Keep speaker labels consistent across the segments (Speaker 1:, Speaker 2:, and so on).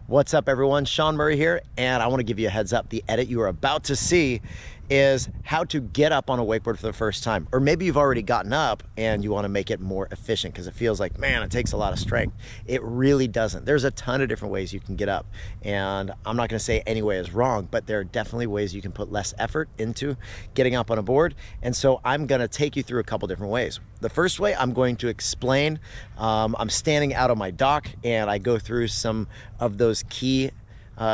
Speaker 1: What's up everyone, Shaun Murray here, and I want to give you a heads up. The edit you are about to see is how to get up on a wakeboard for the first time. Or maybe you've already gotten up and you want to make it more efficient because it feels like, man, it takes a lot of strength. It really doesn't. There's a ton of different ways you can get up, and I'm not going to say any way is wrong, but there are definitely ways you can put less effort into getting up on a board. And so I'm going to take you through a couple different ways. The first way I'm going to explain, I'm standing out on my dock and I go through some of those key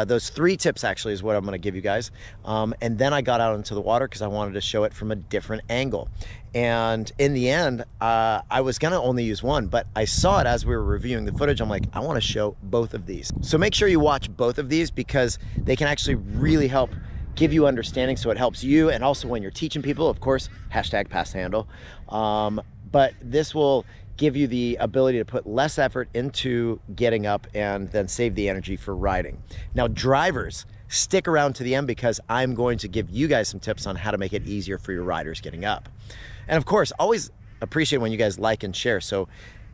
Speaker 1: those 3 tips actually is what I'm going to give you guys. And then I got out into the water because I wanted to show it from a different angle. And in the end, I was going to only use one, but I saw it as we were reviewing the footage. I'm like, I want to show both of these. So make sure you watch both of these because they can actually really help give you understanding. So it helps you, and also when you're teaching people, of course, hashtag pass handle. But this will give you the ability to put less effort into getting up and then save the energy for riding. Now, drivers, stick around to the end because I'm going to give you guys some tips on how to make it easier for your riders getting up. And of course, always appreciate when you guys like and share. So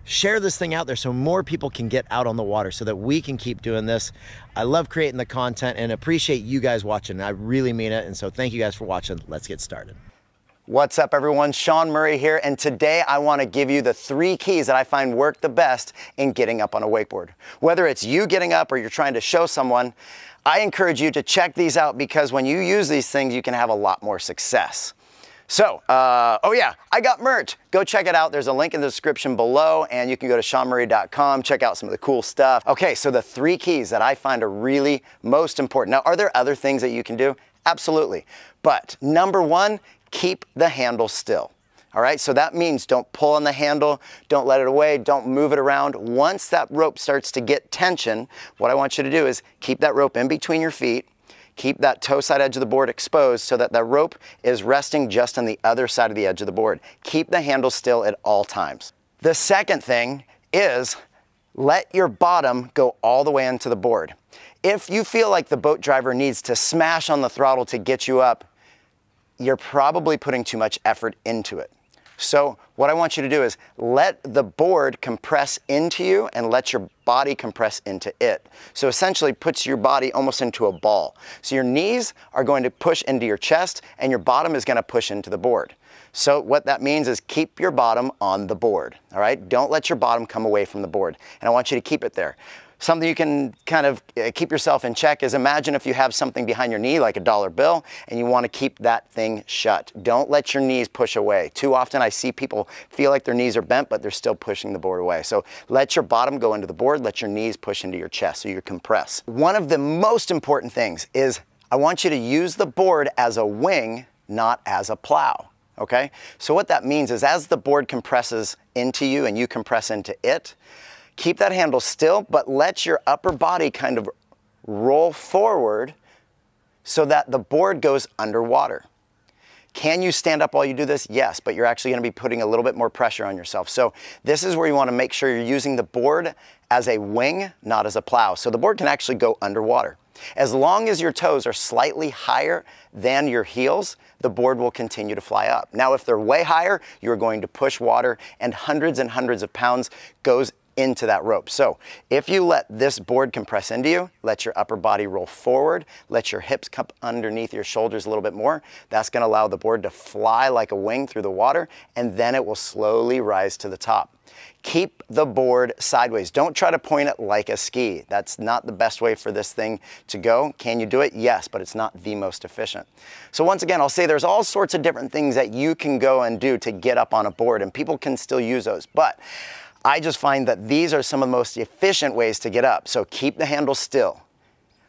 Speaker 1: share this thing out there so more people can get out on the water so that we can keep doing this. I love creating the content and appreciate you guys watching. I really mean it. And so thank you guys for watching. Let's get started. What's up everyone, Shaun Murray here, and today I want to give you the 3 keys that I find work the best in getting up on a wakeboard. Whether it's you getting up or you're trying to show someone, I encourage you to check these out because when you use these things, you can have a lot more success. So, oh yeah, I got merch. Go check it out. There's a link in the description below and you can go to shaunmurray.com, check out some of the cool stuff. Okay, so the 3 keys that I find are really most important. Now, are there other things that you can do? Absolutely. But number 1, keep the handle still. All right, so that means don't pull on the handle, don't let it away, don't move it around. Once that rope starts to get tension, what I want you to do is keep that rope in between your feet, keep that toe side edge of the board exposed so that the rope is resting just on the other side of the edge of the board. Keep the handle still at all times. The second thing is let your bottom go all the way into the board. If you feel like the boat driver needs to smash on the throttle to get you up, you're probably putting too much effort into it. So what I want you to do is let the board compress into you and let your body compress into it. So essentially puts your body almost into a ball. So your knees are going to push into your chest and your bottom is going to push into the board. So what that means is keep your bottom on the board, all right? Don't let your bottom come away from the board. And I want you to keep it there. Something you can kind of keep yourself in check is imagine if you have something behind your knee like a dollar bill and you want to keep that thing shut. Don't let your knees push away. Too often I see people feel like their knees are bent, but they're still pushing the board away. So let your bottom go into the board, let your knees push into your chest so you compress. One of the most important things is I want you to use the board as a wing, not as a plow. Okay? So what that means is as the board compresses into you and you compress into it, keep that handle still, but let your upper body kind of roll forward so that the board goes underwater. Can you stand up while you do this? Yes, but you're actually going to be putting a little bit more pressure on yourself. So this is where you want to make sure you're using the board as a wing, not as a plow. So the board can actually go underwater. As long as your toes are slightly higher than your heels, the board will continue to fly up. Now, if they're way higher, you're going to push water and hundreds of pounds goes into that rope. So if you let this board compress into you, let your upper body roll forward, let your hips come underneath your shoulders a little bit more, that's going to allow the board to fly like a wing through the water, and then it will slowly rise to the top. Keep the board sideways. Don't try to point it like a ski. That's not the best way for this thing to go. Can you do it? Yes, but it's not the most efficient. So once again, I'll say there's all sorts of different things that you can go and do to get up on a board, and people can still use those. But I just find that these are some of the most efficient ways to get up. So keep the handle still.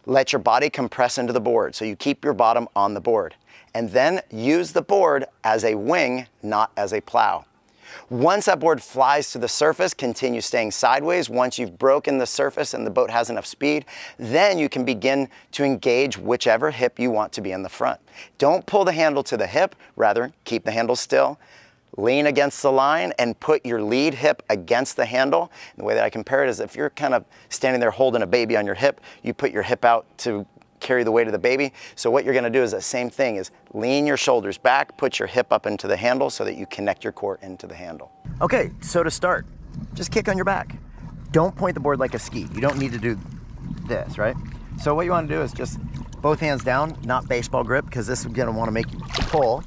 Speaker 1: Let your body compress into the board so you keep your bottom on the board. And then use the board as a wing, not as a plow. Once that board flies to the surface, continue staying sideways. Once you've broken the surface and the boat has enough speed, then you can begin to engage whichever hip you want to be in the front. Don't pull the handle to the hip, rather keep the handle still. Lean against the line and put your lead hip against the handle. And the way that I compare it is if you're kind of standing there holding a baby on your hip, you put your hip out to carry the weight of the baby. So what you're going to do is the same thing, is lean your shoulders back, put your hip up into the handle so that you connect your core into the handle. Okay, so to start, just kick on your back. Don't point the board like a ski. You don't need to do this, right? So what you want to do is just both hands down, not baseball grip, because this is gonna want to make you pull,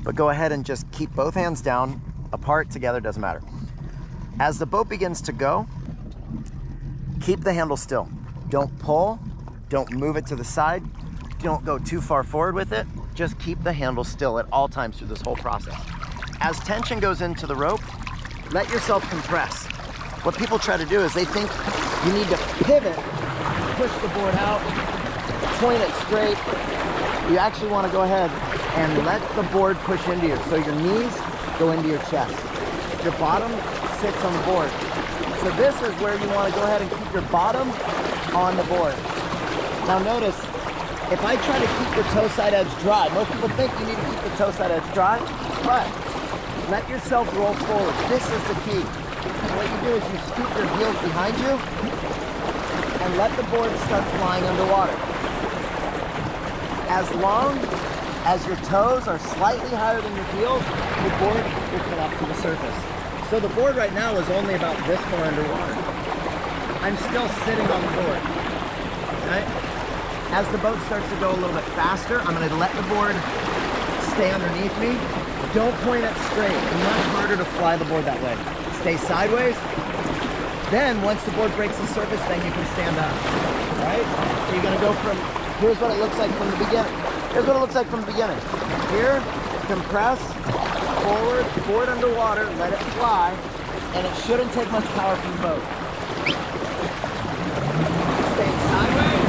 Speaker 1: but go ahead and just keep both hands down, apart, together, doesn't matter. As the boat begins to go, keep the handle still. Don't pull, don't move it to the side, don't go too far forward with it, just keep the handle still at all times through this whole process. As tension goes into the rope, let yourself compress. What people try to do is they think you need to pivot, push the board out, point it straight. You actually want to go ahead and let the board push into you. So your knees go into your chest. Your bottom sits on the board. So this is where you want to go ahead and keep your bottom on the board. Now notice, if I try to keep the toe side edge dry, most people think you need to keep the toe side edge dry, but let yourself roll forward. This is the key. And what you do is you scoop your heels behind you and let the board start flying underwater. As long as your toes are slightly higher than your heels, the board will come up to the surface. So the board right now is only about this far underwater. I'm still sitting on the board, right? As the boat starts to go a little bit faster, I'm gonna let the board stay underneath me. Don't point it straight. It's much harder to fly the board that way. Stay sideways. Then once the board breaks the surface, then you can stand up, right? So you're gonna go from, here's what it looks like from the beginning. Here's what it looks like from the beginning. Here, compress, forward, board underwater, let it fly, and it shouldn't take much power from the boat. Stay sideways.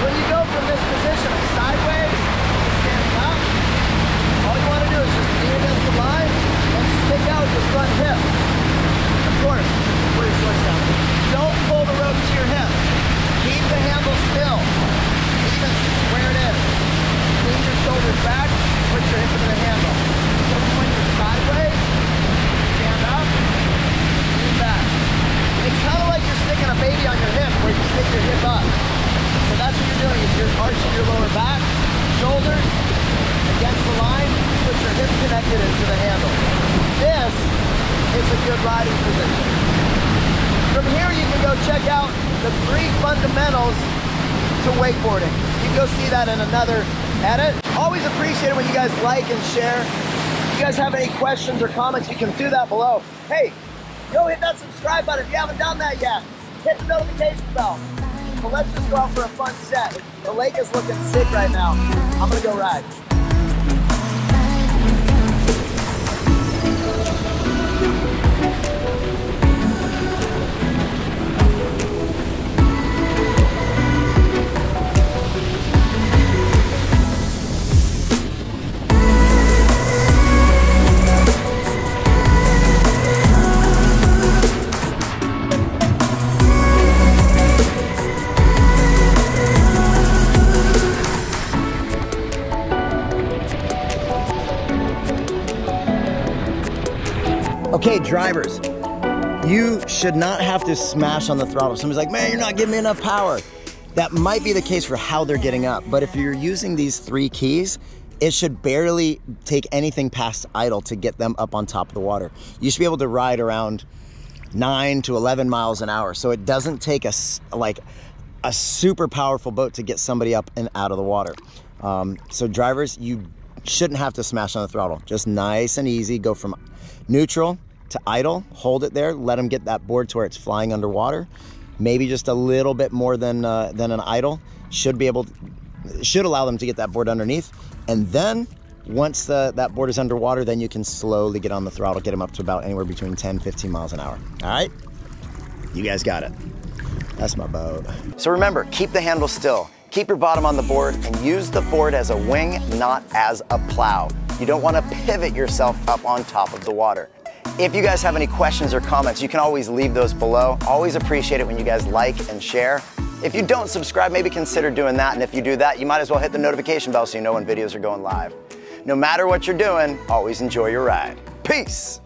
Speaker 1: When you go from this position of sideways to standing up, all you want to do is just lean against the line and stick out your front hip. Of course, put your shorts down. Don't pull the rope to your hip. Keep the handle still. Leave it where it is. Lean your shoulders back, put your hip into the handle. So when you're sideways, stand up, lean back. It's kind of like you're sticking a baby on your hip where you stick your hip up. So that's what you're doing is you're arching your lower back, shoulders against the line, put your hips connected into the handle. This is a good riding position. From here you can go check out the 3 fundamentals to wakeboarding. You can go see that in another edit. Always appreciate it when you guys like and share. If you guys have any questions or comments, you can do that below. Hey, go hit that subscribe button if you haven't done that yet. Hit the notification bell. So let's just go out for a fun set. The lake is looking sick right now. I'm gonna go ride. Okay, drivers, you should not have to smash on the throttle. Somebody's like, man, you're not giving me enough power. That might be the case for how they're getting up, but if you're using these 3 keys, it should barely take anything past idle to get them up on top of the water. You should be able to ride around 9 to 11 miles an hour, so it doesn't take a super powerful boat to get somebody up and out of the water. So drivers, you shouldn't have to smash on the throttle. Just nice and easy, go from neutral to idle, hold it there, let them get that board to where it's flying underwater. Maybe just a little bit more than an idle. Should allow them to get that board underneath. And then once that board is underwater, then you can slowly get on the throttle, get them up to about anywhere between 10, 15 miles an hour. All right, you guys got it. That's my boat. So remember, keep the handle still. Keep your bottom on the board and use the board as a wing, not as a plow. You don't want to pivot yourself up on top of the water. If you guys have any questions or comments, you can always leave those below. Always appreciate it when you guys like and share. If you don't subscribe, maybe consider doing that. And if you do that, you might as well hit the notification bell so you know when videos are going live. No matter what you're doing, always enjoy your ride. Peace.